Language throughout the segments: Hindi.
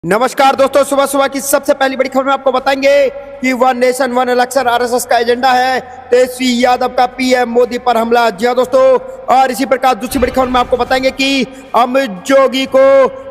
नमस्कार दोस्तों, सुबह सुबह की सबसे पहली बड़ी खबर में आपको बताएंगे कि one nation one election RSS का एजेंडा है। तेजस्वी यादव का पीएम मोदी पर हमला। जी हां दोस्तों, और इसी प्रकार दूसरी बड़ी खबर में आपको बताएंगे कि अमित जोगी को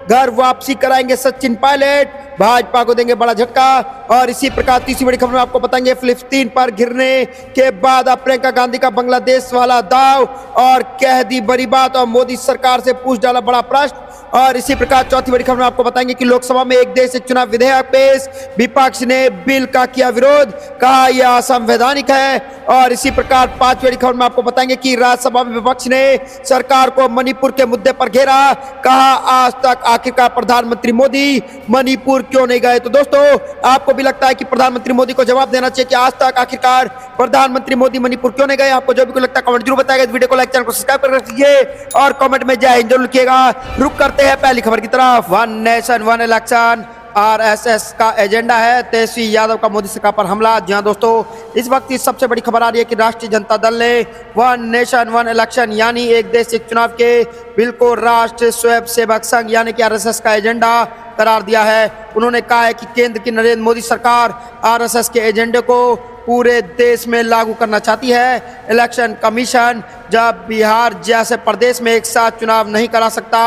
घर वापसी कराएंगे सचिन पायलट, भाजपा को देंगे बड़ा झटका। और इसी प्रकार तीसरी बड़ी खबर में आपको बताएंगे फिलिस्तीन पर घिरने के बाद अब प्रियंका गांधी का बांग्लादेश वाला दाव और कह दी बड़ी बात और मोदी सरकार से पूछ डाला बड़ा प्रश्न। और इसी प्रकार चौथी बड़ी खबर में आपको बताएंगे कि लोकसभा में एक देश एक चुनाव विधेयक पेश, विपक्ष ने बिल का किया विरोध, कहा यह असंवैधानिक है। और इसी प्रकार पांचवी बड़ी खबर में आपको बताएंगे कि राज्यसभा में विपक्ष ने सरकार को मणिपुर के मुद्दे पर घेरा, कहा आज तक आखिरकार प्रधानमंत्री मोदी मणिपुर क्यों नहीं गए। तो दोस्तों, आपको भी लगता है कि प्रधानमंत्री मोदी को जवाब देना चाहिए कि आज तक आखिरकार प्रधानमंत्री मोदी मणिपुर क्यों नहीं गए? आपको जो भी कोई लगता है कमेंट जरूर बताइएगा। इस वीडियो को लाइक, चैनल को सब्सक्राइब कर रखिए और कमेंट में जय हिंद जरूर लिखिएगा। रुक करते हैं पहली खबर की तरफ। One nation one election RSS का एजेंडा है, तेजस्वी यादव का मोदी सरकार पर हमला। जी हां दोस्तों, इस वक्त की सबसे बड़ी खबर आ रही है कि राष्ट्रीय जनता दल ने वन नेशन वन इलेक्शन यानी एक देश एक चुनाव के बिल को राष्ट्रीय स्वयंसेवक संघ यानी कि आरएसएस का एजेंडा करार दिया है। उन्होंने कहा है कि केंद्र की नरेंद्र मोदी सरकार आरएसएस के एजेंडे को पूरे देश में लागू करना चाहती है। इलेक्शन कमीशन जब बिहार जैसे प्रदेश में एक साथ चुनाव नहीं करा सकता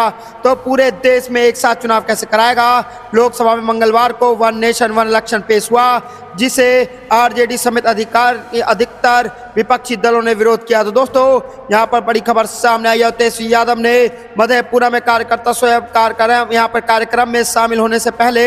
तो पूरे देश में एक साथ चुनाव कैसे कराएगा? लोकसभा में मंगलवार को वन नेशन वन इलेक्शन पेश हुआ, जिसे आरजेडी समेत अधिकतर विपक्षी दलों ने विरोध किया। तो दोस्तों, यहाँ पर बड़ी खबर सामने आई है। तेजस्वी यादव ने मधेपुरा में कार्यकर्ता स्वयं कार्यक्रम में शामिल होने से पहले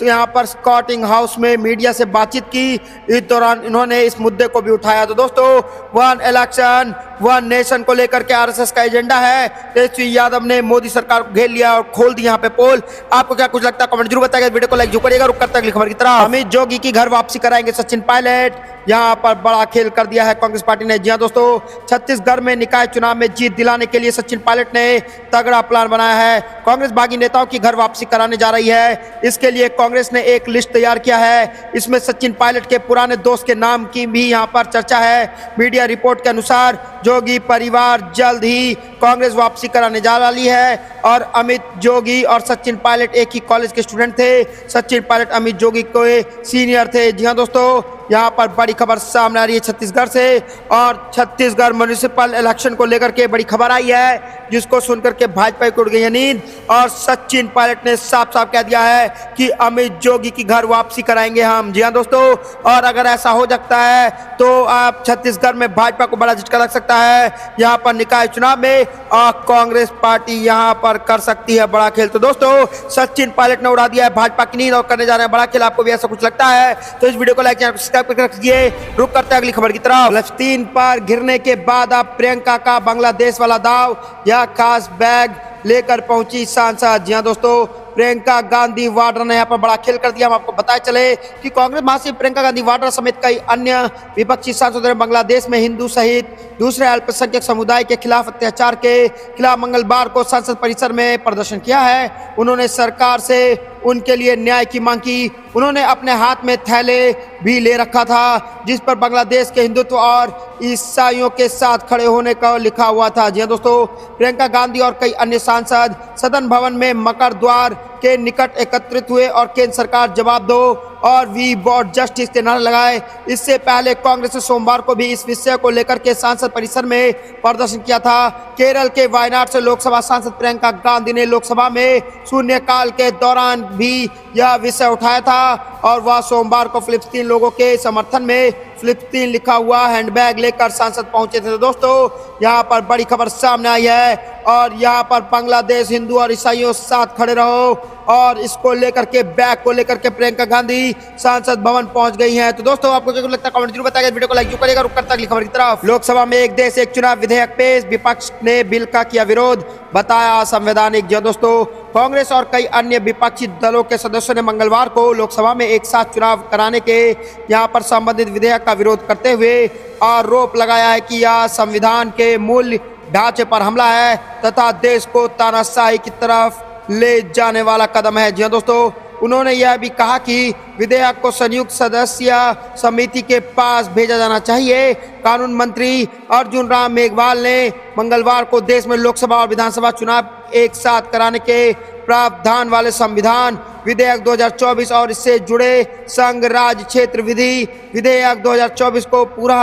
यहाँ पर स्कॉटिंग हाउस में मीडिया से बातचीत की। इस दौरान इन्होंने इस मुद्दे को भी उठाया। तो दोस्तों, वन इलेक्शन वन नेशन को लेकर के आरएसएस का एजेंडा है। तेजस्वी यादव ने मोदी सरकार को घेर लिया और खोल दी यहाँ पे पोल। आपको क्या कुछ लगता है कमेंट जरूर बताइएगा। वीडियो को लाइक जरूर करिएगा। रुक करते हैं अगली खबर की तरफ। अमित जोगी की घर वापसी कराएंगे सचिन पायलट, यहाँ पर बड़ा खेल कर दिया है कांग्रेस पार्टी ने। जी हां दोस्तों, छत्तीसगढ़ में निकाय चुनाव में जीत दिलाने के लिए सचिन पायलट ने तगड़ा प्लान बनाया है। कांग्रेस बागी नेताओं की घर वापसी कराने जा रही है। इसके लिए कांग्रेस ने एक लिस्ट तैयार किया है। इसमें सचिन पायलट के पुराने दोस्त के नाम की भी यहाँ पर चर्चा है। मीडिया रिपोर्ट के अनुसार जोगी परिवार जल्द ही कांग्रेस वापसी कराने जा रही है। और अमित जोगी और सचिन पायलट एक ही कॉलेज के स्टूडेंट थे। सचिन पायलट अमित जोगी के सीनियर थे। जी हां दोस्तों, यहाँ पर बड़ी खबर सामने आ रही है छत्तीसगढ़ से। और छत्तीसगढ़ म्युनिसिपल इलेक्शन को लेकर के बड़ी खबर आई है, जिसको सुनकर के भाजपा को उड़ गई है नींद। और सचिन पायलट ने साफ साफ कह दिया है कि अमित जोगी की घर वापसी कराएंगे हम। जी हाँ दोस्तों, और अगर ऐसा हो सकता है तो आप छत्तीसगढ़ में भाजपा को बड़ा झटका लग सकता है। यहाँ पर निकाय चुनाव में और कांग्रेस पार्टी यहाँ पर कर सकती है बड़ा खेल। तो दोस्तों, सचिन पायलट ने उड़ा दिया है भाजपा की नींद और करने जा रहे हैं बड़ा खेल। आपको भी ऐसा कुछ लगता है तो इस वीडियो को लाइक, चैनल को सब्सक्राइब करके रखिए। रुक करते हैं अगली खबर की तरफ। फिलिस्तीन पर घिरने के बाद अब प्रियंका का बांग्लादेश वाला दाव, यह खास बैग लेकर पहुंची सांसद। जी हां दोस्तों, प्रियंका गांधी वाड्रा ने यहाँ पर बड़ा खेल कर दिया। हम आपको बताए चले कि कांग्रेस महासचिव प्रियंका गांधी वाड्रा समेत कई अन्य विपक्षी सांसदों ने बांग्लादेश में हिंदू सहित दूसरे अल्पसंख्यक समुदाय के खिलाफ अत्याचार के खिलाफ मंगलवार को संसद परिसर में प्रदर्शन किया है। उन्होंने सरकार से उनके लिए न्याय की मांग की। उन्होंने अपने हाथ में थैले भी ले रखा था, जिस पर बांग्लादेश के हिंदुत्व और ईसाइयों के साथ खड़े होने का लिखा हुआ था। जी हां दोस्तों, प्रियंका गांधी और कई अन्य सांसद सदन भवन में मकर द्वार के निकट एकत्रित हुए और केंद्र सरकार जवाब दो और वी वॉन्ट जस्टिस के नारे लगाए। इससे पहले कांग्रेस ने सोमवार को भी इस विषय को लेकर के संसद परिसर में प्रदर्शन किया था। केरल के वायनाड से लोकसभा सांसद प्रियंका गांधी ने लोकसभा में शून्यकाल के दौरान भी यह विषय उठाया था और वह सोमवार को फिलिस्तीन लोगों के समर्थन में फिलिस्तीन लिखा हुआ हैंडबैग लेकर संसद पहुंचे थे। तो दोस्तों, यहाँ पर बड़ी खबर सामने आई है और यहाँ पर बांग्लादेश हिंदू और ईसाइयों साथ खड़े रहो और इसको लेकर के बैग को लेकर के प्रियंका गांधी संसद भवन पहुंच गई हैं। तो दोस्तों, आपको क्या लगता है कमेंट जरूर बताइएगा। वीडियो को लाइक जरूर करिएगा। रुक करते हैं अगली खबर की तरफ। लोकसभा में एक देश एक चुनाव विधेयक पेश, विपक्ष ने बिल का किया विरोध, बताया असंवैधानिक। जी दोस्तों, कांग्रेस और कई अन्य विपक्षी दलों के सदस्यों ने मंगलवार को लोकसभा में एक साथ चुनाव कराने के यहाँ पर संबंधित विधेयक का विरोध करते हुए आरोप लगाया है कि यह संविधान के मूल ढांचे पर हमला है तथा देश को तानाशाही की तरफ ले जाने वाला कदम है। जी हाँ दोस्तों, उन्होंने यह भी कहा कि विधेयक को संयुक्त सदस्य समिति के पास भेजा जाना चाहिए। कानून मंत्री अर्जुन राम मेघवाल ने मंगलवार को देश में लोकसभा और विधानसभा चुनाव एक साथ कराने के प्रावधान वाले संविधान विधेयक 2024 और इससे जुड़े संघ राज्य क्षेत्र विधि विधेयक 2024 को पूरा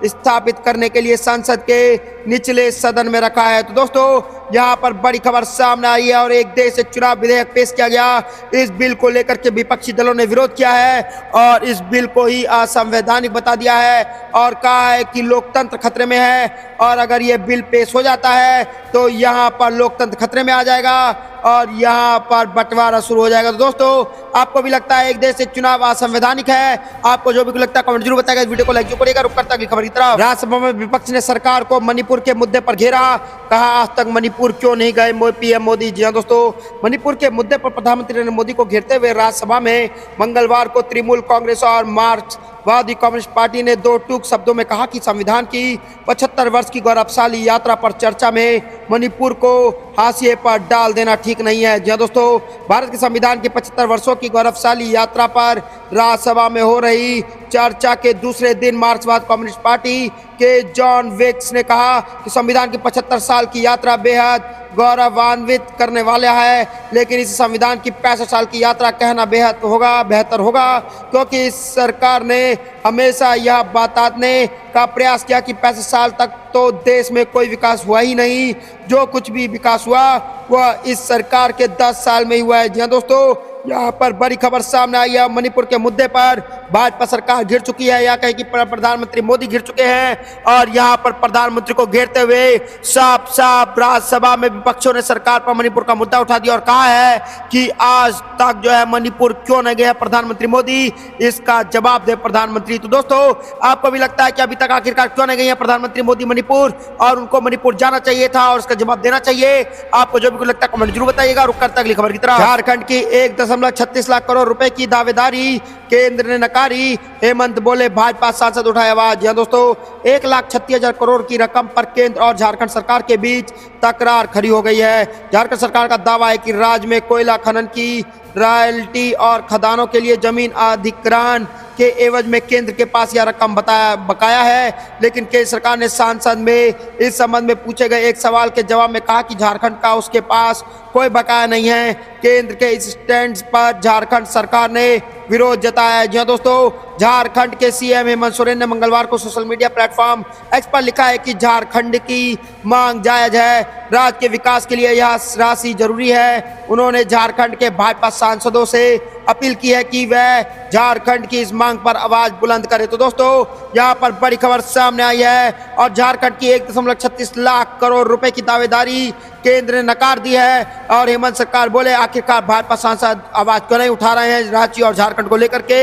स्थापित करने के लिए संसद के निचले सदन में रखा है। तो दोस्तों यहाँ पर बड़ी खबर सामने आई है और एक देश एक चुनाव विधेयक पेश किया गया। इस बिल को लेकर के विपक्षी दलों ने विरोध किया है और इस बिल को ही असंवैधानिक बता दिया है और कहा है कि लोकतंत्र खतरे में है और अगर ये बिल पेश हो जाता है तो यहाँ पर लोकतंत्र खतरे में आ जाएगा और यहाँ पर बंटवारा शुरू हो जाएगा। तो दोस्तों आपको भी लगता है एक देश एक चुनाव असंवैधानिक है? आपको जो भी लगता है कमेंट जरूर बताएगा। इस वीडियो को लाइक जरूर करिएगा। रुक करता अगली खबर की तरफ। राज्यसभा में विपक्ष ने सरकार को मणिपुर के मुद्दे पर घेरा, कहा आज तक मणिपुर क्यों नहीं गए पीएम मोदी। जी हाँ दोस्तों, मणिपुर के मुद्दे पर प्रधानमंत्री नरेंद्र मोदी को घेरते हुए राज्यसभा में मंगलवार को तृणमूल कांग्रेस और मार्क्सवादी कम्युनिस्ट पार्टी ने दो टूक शब्दों में कहा कि संविधान की 75 वर्ष की गौरवशाली यात्रा पर चर्चा में मणिपुर को हाशिए पर डाल देना ठीक नहीं है। जी हाँ दोस्तों, भारत के संविधान की 75 वर्षों की गौरवशाली यात्रा पर राज्यसभा में हो रही चर्चा के दूसरे दिन मार्क्सवादी कम्युनिस्ट पार्टी के जॉन वेक्स ने कहा कि संविधान की 75 साल की यात्रा बेहद गौरवान्वित करने वाला है, लेकिन इस संविधान की 65 साल की यात्रा कहना बेहतर होगा क्योंकि इस सरकार ने हमेशा यह बताने का प्रयास किया कि 65 साल तक तो देश में कोई विकास हुआ ही नहीं। जो कुछ भी विकास हुआ वह इस सरकार के 10 साल में ही हुआ है। जी हाँ दोस्तों, यहाँ पर बड़ी खबर सामने आई है। मणिपुर के मुद्दे पर भाजपा सरकार घिर चुकी है या कहें कि प्रधानमंत्री मोदी घिर चुके हैं और यहाँ पर प्रधानमंत्री को घेरते हुए साफ साफ राज्यसभा में विपक्षों ने सरकार पर मणिपुर का मुद्दा उठा दिया और कहा है कि आज तक जो है मणिपुर क्यों नहीं गया प्रधानमंत्री मोदी, इसका जवाब दे प्रधानमंत्री। तो दोस्तों आपको भी लगता है कि अभी तक आखिरकार क्यों नहीं गए हैं प्रधानमंत्री मोदी मणिपुर और उनको मणिपुर जाना चाहिए था और उसका जवाब देना चाहिए? आपको जो भी कुछ लगता है कमेंट जरूर बताइएगा। रुक करता अगली खबर की तरफ। झारखंड की 1.36 लाख करोड़ रुपए की दावेदारी केंद्र ने नकारी, हेमंत बोले भाजपा सांसद उठाए आवाज। यह दोस्तों 1,36,000 करोड़ की रकम पर केंद्र और झारखंड सरकार के बीच तकरार खड़ी हो गई है। झारखंड सरकार का दावा है कि राज्य में कोयला खनन की रॉयल्टी और खदानों के लिए जमीन अधिग्रहण के एवज में केंद्र के पास यह रकम बकाया है, लेकिन केंद्र सरकार ने संसद में इस संबंध में पूछे गए एक सवाल के जवाब में कहा कि झारखंड का उसके पास कोई बकाया नहीं है। केंद्र के इस स्टैंड पर झारखंड सरकार ने विरोध जताया है। जी हाँ दोस्तों, झारखंड के सीएम हेमंत सोरेन ने मंगलवार को सोशल मीडिया प्लेटफॉर्म एक्स पर लिखा है कि झारखंड की मांग जायज है, राज्य के विकास के लिए यह राशि जरूरी है। उन्होंने झारखंड के भाजपा सांसदों से अपील की है कि वह झारखंड की इस मांग पर आवाज बुलंद करे। तो दोस्तों यहाँ पर बड़ी खबर सामने आई है और झारखंड की 1.36 लाख करोड़ रुपए की दावेदारी केंद्र ने नकार दी है और हेमंत सरकार बोले आखिरकार भाजपा सांसद आवाज क्यों नहीं उठा रहे हैं रांची और झारखंड को लेकर के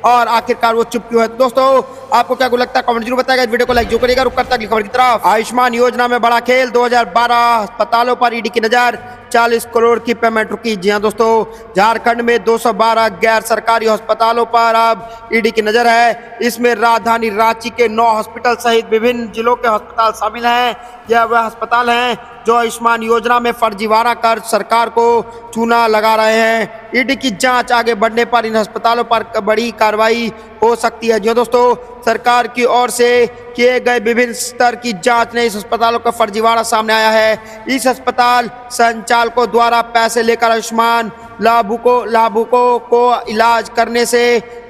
और आखिरकार वो चुप क्यों है? तो दोस्तों आपको क्या लगता है कमेंट जरूर बताएगा। इस वीडियो को लाइक जो करिएगा। रुक करता अगली खबर की तरफ। आयुष्मान योजना में बड़ा खेल, 2012 अस्पतालों पर ईडी की नजर, 40 करोड़ की पेमेंट रुकी। जी हाँ दोस्तों, झारखंड में 212 गैर सरकारी अस्पतालों पर अब ईडी की नजर है। इसमें राजधानी रांची के 9 हॉस्पिटल सहित विभिन्न जिलों के अस्पताल शामिल हैं। यह वह अस्पताल हैं जो आयुष्मान योजना में फर्जीवाड़ा कर सरकार को चूना लगा रहे हैं। ईडी की जांच आगे बढ़ने पर इन अस्पतालों पर बड़ी कार्रवाई हो सकती है। जो दोस्तों सरकार की ओर से किए गए विभिन्न स्तर की जांच ने इस अस्पतालों का फर्जीवाड़ा सामने आया है। इस अस्पताल संचालकों द्वारा पैसे लेकर आयुष्मान लाभुकों को इलाज करने से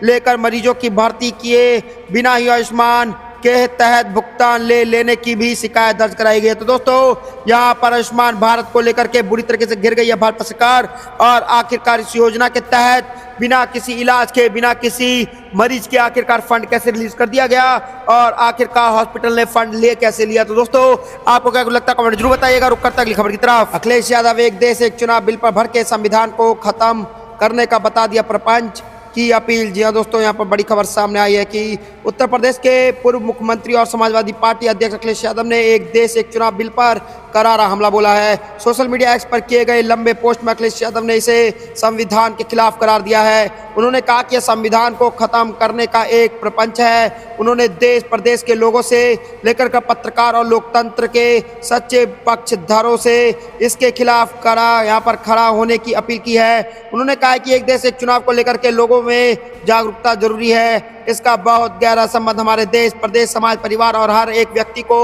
लेकर मरीजों की भर्ती किए बिना ही आयुष्मान के तहत भुगतान लेने की भी शिकायत दर्ज कराई गई है। तो दोस्तों यहाँ पर आयुष्मान भारत को लेकर के बुरी तरीके से गिर गई है भाजपा सरकार और आखिरकार इस योजना के तहत बिना किसी इलाज के बिना किसी मरीज के आखिरकार फंड कैसे रिलीज कर दिया गया और आखिरकार हॉस्पिटल ने फंड ले कैसे लिया? तो दोस्तों आपको क्या लगता है कमेंट जरूर बताइएगा। रुक करता अगली खबर की तरफ। अखिलेश यादव एक देश एक चुनाव बिल पर भर के संविधान को खत्म करने का बता दिया प्रपंच, की अपील। जी हाँ दोस्तों, यहाँ पर बड़ी खबर सामने आई है कि उत्तर प्रदेश के पूर्व मुख्यमंत्री और समाजवादी पार्टी अध्यक्ष अखिलेश यादव ने एक देश एक चुनाव बिल पर करारा हमला बोला है। सोशल मीडिया एक्स पर किए गए लंबे पोस्ट में अखिलेश यादव ने इसे संविधान के खिलाफ करार दिया है। उन्होंने कहा कि यह संविधान को खत्म करने का एक प्रपंच है। उन्होंने देश प्रदेश के लोगों से लेकर कर पत्रकार और लोकतंत्र के सच्चे पक्षधरों से इसके खिलाफ यहाँ पर खड़ा होने की अपील की है। उन्होंने कहा कि एक देश एक चुनाव को लेकर के लोगों में जागरूकता जरूरी है। इसका बहुत गहरा संबंध हमारे देश प्रदेश समाज परिवार और हर एक व्यक्ति को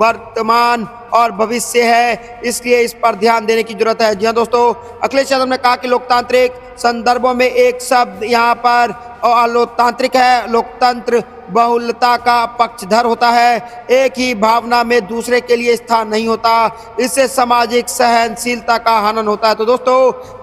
वर्तमान और भविष्य है, इसलिए इस पर ध्यान देने की जरूरत है। जी हाँ दोस्तों, अखिलेश यादव ने कहा कि लोकतांत्रिक संदर्भों में एक शब्द यहाँ पर अलोकतांत्रिक है। लोकतंत्र बहुलता का पक्षधर होता है, एक ही भावना में दूसरे के लिए स्थान नहीं होता, इससे सामाजिक सहनशीलता का हनन होता है। तो दोस्तों,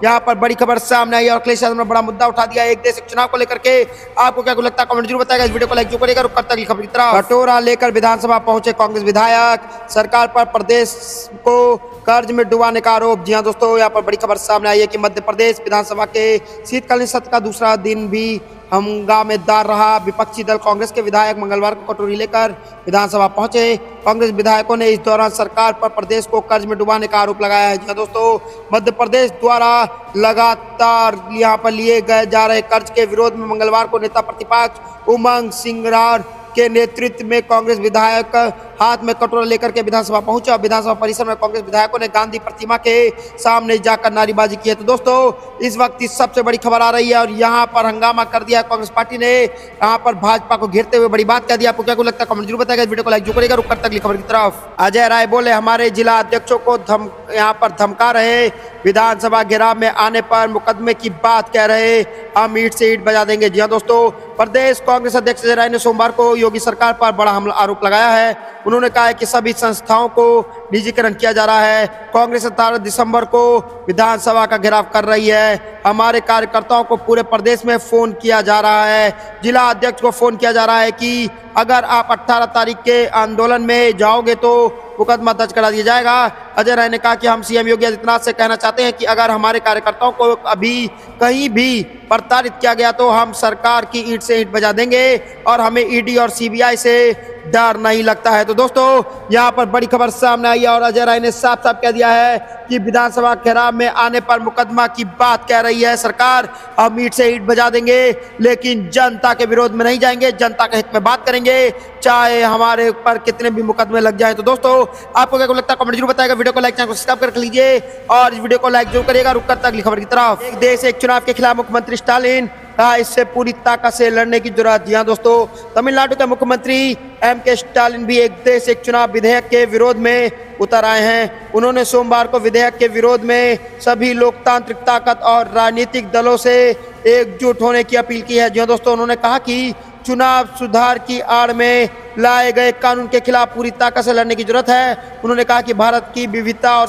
यहाँ पर बड़ी खबर सामने आई और अखिलेश यादव ने बड़ा मुद्दा उठा दिया एक देश एक चुनाव को लेकर के। आपको क्या लगता है कमेंट जरूर बताएगा। इस वीडियो को लाइक जो करेगा। रुक तक खबर की तरफ। कटोरा लेकर विधानसभा पहुंचे कांग्रेस विधायक, सरकार पर प्रदेश को कर्ज में डुबाने का आरोप। जी हाँ दोस्तों, यहाँ पर बड़ी खबर सामने आई है कि मध्य प्रदेश विधानसभा के शीतकालीन सत्र का दूसरा दिन भी हंगामेदार रहा। विपक्षी दल कांग्रेस के विधायक मंगलवार को कटोरी लेकर विधानसभा पहुंचे। कांग्रेस विधायकों ने इस दौरान सरकार पर प्रदेश को कर्ज में डुबाने का आरोप लगाया है। जी हाँ दोस्तों, मध्य प्रदेश द्वारा लगातार यहाँ पर लिए गए जा रहे कर्ज के विरोध में मंगलवार को नेता प्रतिपक्ष उमंग सिंगरार के नेतृत्व में कांग्रेस विधायक हाथ में कटोरा लेकर के विधानसभा पहुंचा। विधानसभा परिसर में कांग्रेस विधायकों ने गांधी प्रतिमा के सामने जाकर नारेबाजी की है। तो दोस्तों, इस वक्त इस सबसे बड़ी खबर आ रही है और यहाँ पर हंगामा कर दिया है कांग्रेस पार्टी ने। यहाँ पर भाजपा को घेरते हुए बड़ी बात कह दी। आपको क्या लगता है कमेंट जरूर बताएगा। वीडियो को लाइक जो करेगा। रुक तक खबर की तरफ। अजय राय बोले, हमारे जिला अध्यक्षों को यहाँ पर धमका रहे, विधानसभा घेराव में आने पर मुकदमे की बात कह रहे, हम ईंट से ईंट बजा देंगे। जी हाँ दोस्तों, प्रदेश कांग्रेस अध्यक्ष अजय राय ने सोमवार को योगी सरकार पर बड़ा हमला आरोप लगाया है। उन्होंने कहा है कि सभी संस्थाओं को निजीकरण किया जा रहा है। कांग्रेस 17 दिसंबर को विधानसभा का घेराव कर रही है। हमारे कार्यकर्ताओं को पूरे प्रदेश में फोन किया जा रहा है, जिला अध्यक्ष को फोन किया जा रहा है कि अगर आप 18 तारीख के आंदोलन में जाओगे तो मुकदमा दर्ज करा दिया जाएगा। अजय राय ने कहा कि हम सीएम योगी आदित्यनाथ से कहना चाहते हैं कि अगर हमारे कार्यकर्ताओं को अभी कहीं भी प्रताड़ित किया गया तो हम सरकार की ईंट से ईंट बजा देंगे और हमें ईडी और सीबीआई से डर नहीं लगता है। तो दोस्तों, यहाँ पर बड़ी खबर सामने आई है और अजय राय ने साफ साफ कह दिया है कि विधानसभा घेराव में आने पर मुकदमा की बात कह रही है सरकार, हम ईंट से ईंट बजा देंगे लेकिन जनता के विरोध में नहीं जाएंगे, जनता के हित में बात करेंगे, चाहे हमारे ऊपर कितने भी मुकदमे लग जाए। तो दोस्तों, आपको क्या लगता है कमेंट जरूर बताएगा। वीडियो को लाइक चैनल को सब्सक्राइब कर लीजिए और इस वीडियो को लाइक जरूर करिएगा। रुक तक खबर की तरफ। एक देश एक चुनाव के खिलाफ मुख्यमंत्री स्टालिन कहा, इससे पूरी ताकत से लड़ने की जरूरत। जी हाँ दोस्तों, तमिलनाडु के मुख्यमंत्री एम.के. स्टालिन भी एक देश एक चुनाव विधेयक के विरोध में उतर आए हैं। उन्होंने सोमवार को विधेयक के विरोध में सभी लोकतांत्रिक ताकत और राजनीतिक दलों से एकजुट होने की अपील की है। जी हाँ दोस्तों, उन्होंने कहा कि चुनाव सुधार की आड़ में लाए गए कानून के खिलाफ पूरी ताकत से लड़ने की जरूरत है। उन्होंने कहा कि भारत की विविधता और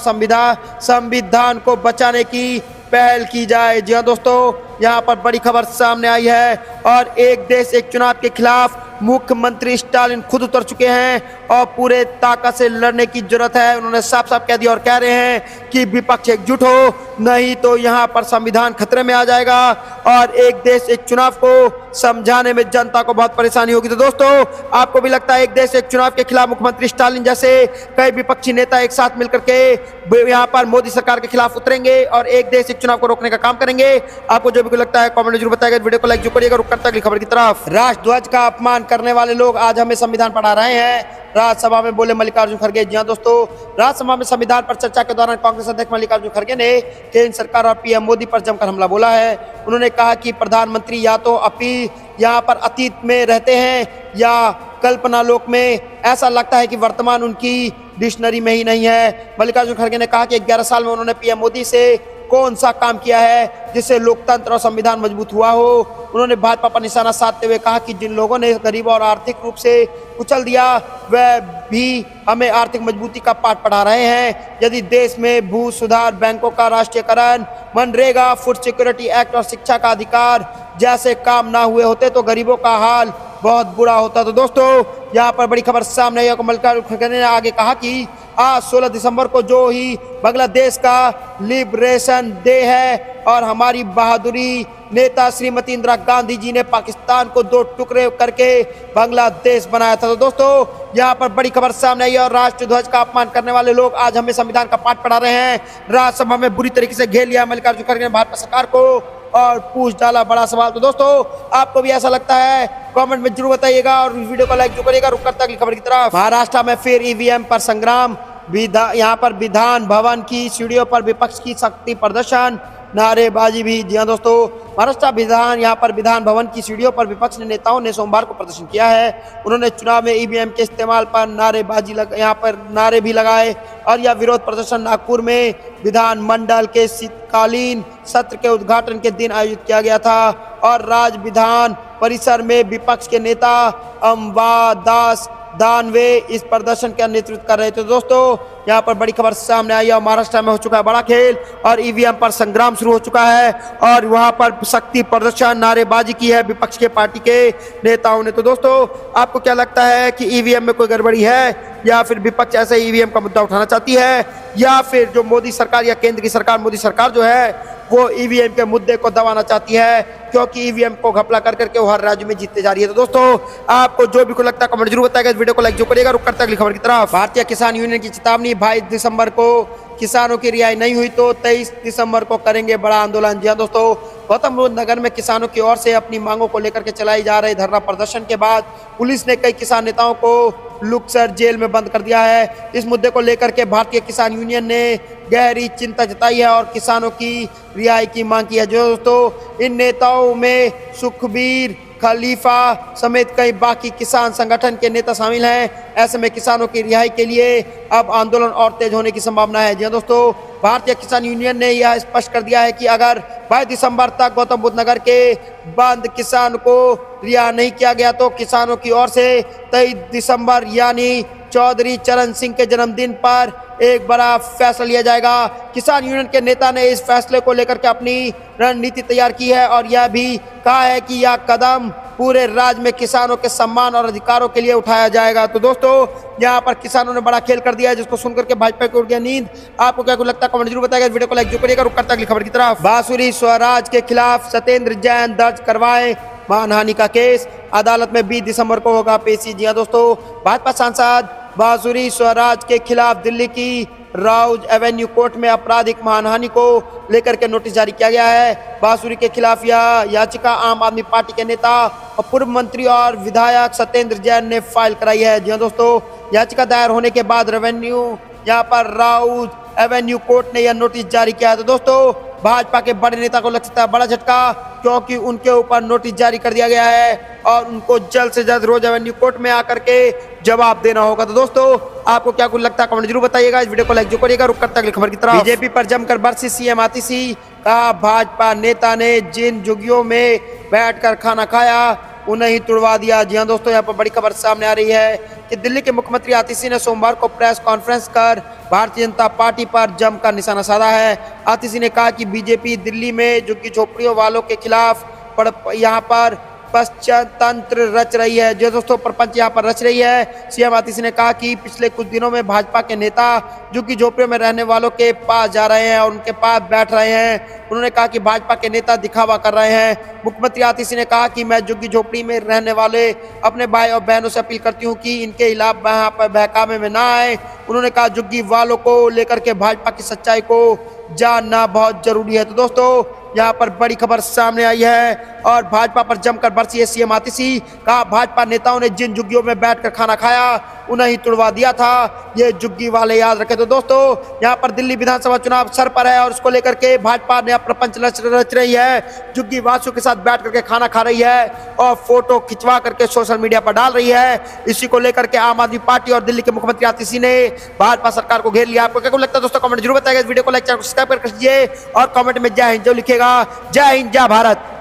संविधान को बचाने की पहल की जाए। जी हाँ दोस्तों, यहाँ पर बड़ी खबर सामने आई है और एक देश एक चुनाव के खिलाफ मुख्यमंत्री स्टालिन खुद उतर चुके हैं और पूरे ताकत से लड़ने की जरूरत है। उन्होंने साफ साफ कह दिया और कह रहे हैं कि विपक्ष एकजुट हो, नहीं तो यहाँ पर संविधान खतरे में आ जाएगा और एक देश एक चुनाव को समझाने में जनता को बहुत परेशानी होगी। तो दोस्तों, आपको भी लगता है एक देश एक चुनाव के खिलाफ मुख्यमंत्री स्टालिन जैसे कई विपक्षी नेता एक साथ मिलकर के यहाँ पर मोदी सरकार के खिलाफ उतरेंगे और एक देश एक चुनाव को रोकने का काम करेंगे? आपको जो भी लगता है कमेंट जरूर बताएगा। वीडियो को लाइक जो करिएगा। रुक तक खबर की तरफ। राष्ट्रध्वज का अपमान करने वाले लोग आज हमें संविधान पढ़ा रहे हैं, राज्यसभा में बोले मल्लिकार्जुन खड़गे। जी हाँ दोस्तों, राज्यसभा में संविधान पर चर्चा के दौरान कांग्रेस अध्यक्ष मल्लिकार्जुन खड़गे ने केंद्र सरकार और पीएम मोदी पर जमकर हमला बोला है। उन्होंने कहा कि प्रधानमंत्री या तो यहाँ पर अतीत में रहते हैं या कल्पना लोक में, ऐसा लगता है कि वर्तमान उनकी डिक्शनरी में ही नहीं है। मल्लिकार्जुन खड़गे ने कहा कि 11 साल में उन्होंने पीएम मोदी से कौन सा काम किया है जिससे लोकतंत्र और संविधान मजबूत हुआ हो। उन्होंने भाजपा पर निशाना साधते हुए कहा कि जिन लोगों ने गरीबों और आर्थिक रूप से कुचल दिया वह भी हमें आर्थिक मजबूती का पाठ पढ़ा रहे हैं। यदि देश में भू सुधार, बैंकों का राष्ट्रीयकरण, मनरेगा, फूड सिक्योरिटी एक्ट और शिक्षा का अधिकार जैसे काम ना हुए होते तो गरीबों का हाल बहुत बुरा होता। तो दोस्तों यहाँ पर बड़ी खबर सामने आई है। मल्लिकार्जुन खड़गे ने आगे कहा कि आज 16 दिसंबर को जो ही बांग्लादेश का लिबरेशन डे है और हमारी बहादुरी नेता श्रीमती इंदिरा गांधी जी ने पाकिस्तान को 2 टुकड़े करके बांग्लादेश बनाया था। तो दोस्तों यहाँ पर बड़ी खबर सामने आई है और राष्ट्रीय ध्वज का अपमान करने वाले लोग आज हमें संविधान का पाठ पढ़ा रहे हैं। राज्यसभा में बुरी तरीके से घेर लिया मल्लिकार्जुन खड़गे ने भाजपा सरकार को और पूछ डाला बड़ा सवाल। तो दोस्तों आपको भी ऐसा लगता है? कमेंट में जरूर बताइएगा और वीडियो को लाइक जो करिएगा। रुक करता अगली खबर की तरफ। महाराष्ट्र में फिर ईवीएम पर संग्राम। यहाँ पर विधान भवन की सीढ़ियों पर विपक्ष की शक्ति प्रदर्शन, नारेबाजी भी। जी हाँ दोस्तों, महाराष्ट्र यहाँ पर विधान भवन की सीढ़ियों पर विपक्ष ने नेताओं ने सोमवार को प्रदर्शन किया है। उन्होंने चुनाव में ईवीएम के इस्तेमाल पर यहाँ पर नारे भी लगाए और यह विरोध प्रदर्शन नागपुर में विधानमंडल के शीतकालीन सत्र के उद्घाटन के दिन आयोजित किया गया था और राज्य विधान परिसर में विपक्ष के नेता अंबादास दानवे इस प्रदर्शन का नेतृत्व कर रहे थे। दोस्तों यहाँ पर बड़ी खबर सामने आई है और महाराष्ट्र में हो चुका है बड़ा खेल और ईवीएम पर संग्राम शुरू हो चुका है और वहां पर शक्ति प्रदर्शन नारेबाजी की है विपक्ष के पार्टी के नेताओं ने। तो दोस्तों आपको क्या लगता है कि ईवीएम में कोई गड़बड़ी है या फिर विपक्ष ऐसे ईवीएम का मुद्दा उठाना चाहती है या फिर जो मोदी सरकार या केंद्र की सरकार मोदी सरकार जो है वो ईवीएम के मुद्दे को दबाना चाहती है क्योंकि ईवीएम को घपला कर करके वो हर राज्य में जीतते जा रही है। तो दोस्तों आपको जो भी को लगता है कमेंट जरूर बताएगा। इस वीडियो को लाइक जो करिएगा। रुक करते अगली खबर की तरफ। भारतीय किसान यूनियन की चेतावनी, 22 दिसंबर को किसानों की रिहाई नहीं हुई तो 23 दिसंबर को करेंगे बड़ा आंदोलन। जी हाँ दोस्तों, गौतम बुद्ध नगर में किसानों की ओर से अपनी मांगों को लेकर के चलाई जा रहे धरना प्रदर्शन के बाद पुलिस ने कई किसान नेताओं को लुक्सर जेल में बंद कर दिया है। इस मुद्दे को लेकर के भारतीय किसान यूनियन ने गहरी चिंता जताई है और किसानों की रिहाई की मांग की है। जो दोस्तों इन नेताओं में सुखबीर खलीफा समेत कई बाकी किसान संगठन के नेता शामिल हैं। ऐसे में किसानों की रिहाई के लिए अब आंदोलन और तेज होने की संभावना है। जी दोस्तों, भारतीय किसान यूनियन ने यह स्पष्ट कर दिया है कि अगर 22 दिसंबर तक गौतम बुद्ध नगर के बंद किसान को रिहा नहीं किया गया तो किसानों की ओर से 23 दिसंबर यानी चौधरी चरण सिंह के जन्मदिन पर एक बड़ा फैसला लिया जाएगा। किसान यूनियन के नेता ने इस फैसले को लेकर के अपनी रणनीति तैयार की है और यह भी कहा है कि यह कदम पूरे राज्य में किसानों के सम्मान और अधिकारों के लिए उठाया जाएगा। तो दोस्तों यहाँ पर किसानों ने बड़ा खेल कर दिया है जिसको सुनकर के भाजपा को उड़ गया नींद। आपको क्या कुछ लगता है कमेंट जरूर बताइएगा। वीडियो को लाइक जो करिएगा। रुक करता अगली खबर की तरफ। बांसुरी स्वराज के खिलाफ सत्येंद्र जैन दर्ज करवाए मानहानि का केस, अदालत में 20 दिसंबर को होगा पेशी। जी हाँ दोस्तों, भाजपा सांसद बांसुरी स्वराज के खिलाफ दिल्ली की राउज एवेन्यू कोर्ट में आपराधिक मानहानि को लेकर के नोटिस जारी किया गया है। बांसुरी के खिलाफ यह याचिका आम आदमी पार्टी के नेता और पूर्व मंत्री और विधायक सत्येंद्र जैन ने फाइल कराई है। जी हाँ दोस्तों, याचिका दायर होने के बाद यहाँ पर राउज एवेन्यू कोर्ट ने यह नोटिस जारी किया है। तो दोस्तों भाजपा के बड़े नेता को लग सकता है बड़ा झटका क्योंकि उनके ऊपर नोटिस जारी कर दिया गया है और उनको जल्द से जल्द रोज एवेन्यू कोर्ट में आकर के जवाब देना होगा। तो दोस्तों आपको क्या कुछ लगता है कमेंट जरूर बताइएगा। इस वीडियो को लाइक जो करिएगा। रुक करता अगली खबर की तरफ। बीजेपी पर जमकर बरसी सीएम आतिशी, कहा भाजपा नेता ने जिन झुग्गियों में बैठकर खाना खाया उन्हें ही तुड़वा दिया। जी हाँ दोस्तों, यहाँ पर बड़ी खबर सामने आ रही है कि दिल्ली के मुख्यमंत्री आतिशी ने सोमवार को प्रेस कॉन्फ्रेंस कर भारतीय जनता पार्टी पर जमकर निशाना साधा है। आतिशी ने कहा कि बीजेपी दिल्ली में झुग्गी झोपड़ियों वालों के खिलाफ यहाँ पर पंचतंत्र रच रही है। जो दोस्तों प्रपंच यहाँ पर रच रही है। सीएम आतिशी ने कहा कि पिछले कुछ दिनों में भाजपा के नेता झुग्गी झोपड़ियों में रहने वालों के पास जा रहे हैं और उनके पास बैठ रहे हैं। उन्होंने कहा कि भाजपा के नेता दिखावा कर रहे हैं। मुख्यमंत्री आतिशी ने कहा कि मैं झुग्गी झोपड़ी में रहने वाले अपने भाई और बहनों से अपील करती हूँ कि इनके खिलाफ यहाँ पर बहकावे में ना आए। उन्होंने कहा झुग्गी वालों को लेकर के भाजपा की सच्चाई को जानना बहुत जरूरी है। तो दोस्तों यहाँ पर बड़ी खबर सामने आई है और भाजपा पर जमकर बरसी है सीएम आतिशी। कहा भाजपा नेताओं ने जिन झुग्गियों में बैठकर खाना खाया उन्हें ही तुड़वा दिया था, ये झुग्गी वाले याद रखे। तो दोस्तों यहाँ पर दिल्ली विधानसभा चुनाव सर पर है और उसको लेकर के भाजपा ने प्रपंच रच रही है। झुग्गी वासियों के साथ बैठ करके खाना खा रही है और फोटो खिंचवा करके सोशल मीडिया पर डाल रही है। इसी को लेकर के आम आदमी पार्टी और दिल्ली के मुख्यमंत्री आतिशी ने भाजपा सरकार को घेर लिया। आपको क्या लगता है दोस्तों कमेंट जरूर बताइएगा। इस वीडियो को लाइक सब्सक्राइब कर दीजिए और कमेंट में जय हिंद जो लिखेगा। जय हिंद जय भारत।